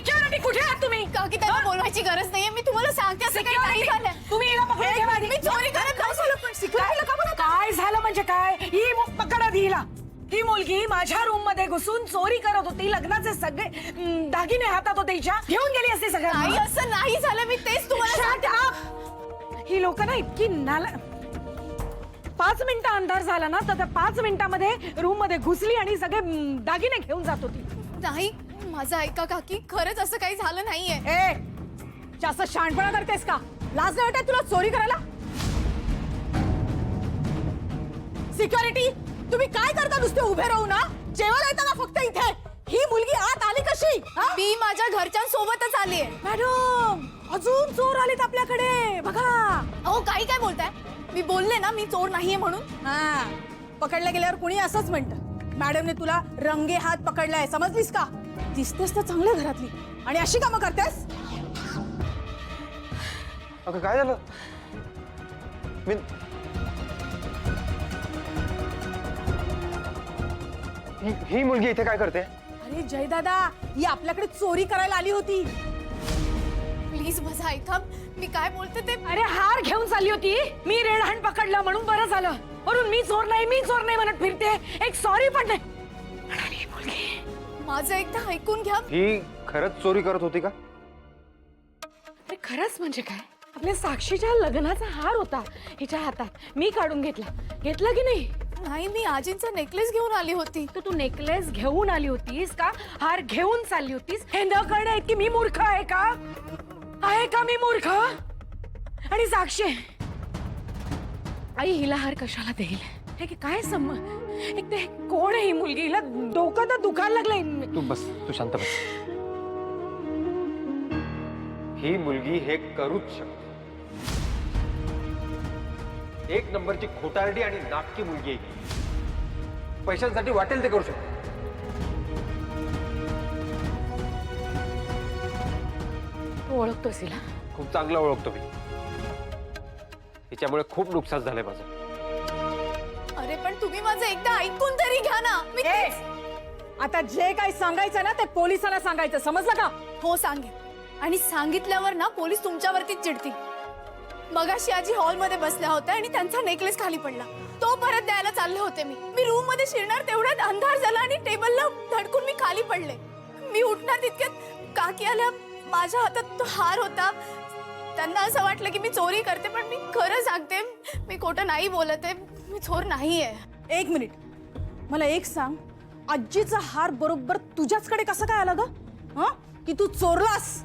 Security कुठे आहात तुम्ही? काकी त्यांना बोलवायची गरज नाहीये, मी तुम्हाला सांगते असं काही नाही झालं. तुम्ही हिला पकडून ठेवा आधी. मी चोरी करत नव्हतो, पण सिक्युरिटीला का बोलत? काय झालं म्हणजे काय? ही पकडा हिला. ही मुलगी माझ्या रूम मध्ये घुसून चोरी करत होती. लग्नाचे सगळे दागिने हातात होते तिच्या. घेऊन गेली असते सगळं. नाही असं नाही झालं, मी तेच तुम्हाला Shut सांगते. up! ही लोक ना इतकी नाला 5 मिनिटं अंधार झाला ना तर त्या 5 मिनिटांमध्ये रूम मध्ये घुसली आणि सगळे दागिने घेऊन जात होती. नाही माझं ऐका काकी, खरंच असं काही झालं नाहीये. ए जास्त शहाणपणा करतेस का? लाज नाही वाटत तुला चोरी करायला? सिक्युरिटी तुम्ही काय करता नुसते उभे राहू ना? जेवायला येता ना फक्त इथे? ही मुलगी आत आली कशी? मी माझ्या घरच्यांसोबतच आलीये. मॅडम अजून चोर आलेत आपल्याकडे बघा. अहो काही काय बोलताय? मी बोलले ना मी चोर नाहीये म्हणून. हा पकडल्या गेल्यावर कुणी असंच म्हणतं, मॅडमने तुला रंगे हात पकडलाय, समजलीस का? दिसतेस तर चांगल्या घरातली आणि अशी कामं करतेस. अगं काय झालं? मी ही मुलगी इथे काय करते? अरे जय दादा, ही आपल्याकडे चोरी करायला आली होती. प्लीज माझं ऐका, मी काय बोलते ते. अरे हार घेऊन चालली होती. मी रेडहँड पकडलं म्हणून बरं झालं. वरून मी चोर नाही म्हणत फिरते. एक सॉरी पण नाही म्हणाली ही मुलगी. माझं एकदा ऐकून घ्या. ही खरंच चोरी करत होती का? अरे खरंच म्हणजे काय? आपल्या साक्षीच्या लग्नाचा हार होता हिच्या हातात. मी काढून घेतला की नाही? नाही मी आजींचा नेकलेस घेऊन आली होती. तर तू नेकलेस घेऊन आली होतीस का? हार घेऊन चालली होतीस? हे न कळणं इतकी मी मूर्ख आहे का? आहे का मी मूर्ख? आणि साक्षी आई हिला हार कशाला देईल? हे की काय एक ते कोण आहे ही मुलगी? हिला डोकं तर दुखायला लागलंय. तू बस, तू शांत बस. ही मुलगी हे करूच शकते. एक नंबरची खोटारडी आणि नाटकी मुलगी आहे. पैशांसाठी वाटेल ते करू शकते. तू ओळखतोस हिला? खूप चांगलं ओळखतो मी. हिच्यामुळे खूप नुकसान झालंय माझं. अरे पण तुम्ही माझं एकदा ऐकून तरी घ्या ना. मी आता जे काही सांगायचं ना ते पोलिसांना सांगायचं, समजलं का? हो सांगेन. आणि सांगितल्यावर ना पोलीस तुमच्यावरतीच चिडतील. मगाशी आजी हॉलमध्ये बसल्या होत्या आणि त्यांचा नेकलेस खाली पडला. तो परत द्यायला चालले होते. मी रूम मध्ये शिरणार तेवढ्यात अंधार झाला आणि टेबलला धडकून मी खाली पडले. मी उठणार तितक्यात काकी आल्या. माझ्या हातात तो हार होता. त्यांना असं वाटलं की मी चोरी करते, पण मी खरं सांगते मी खोटं नाही बोलत आहे. मी चोर नाहीये. एक मिनिट, मला एक सांग, आजीचा हार बरोबर तुझ्याचकडे कसं काय आला ग? की तू चोरलास?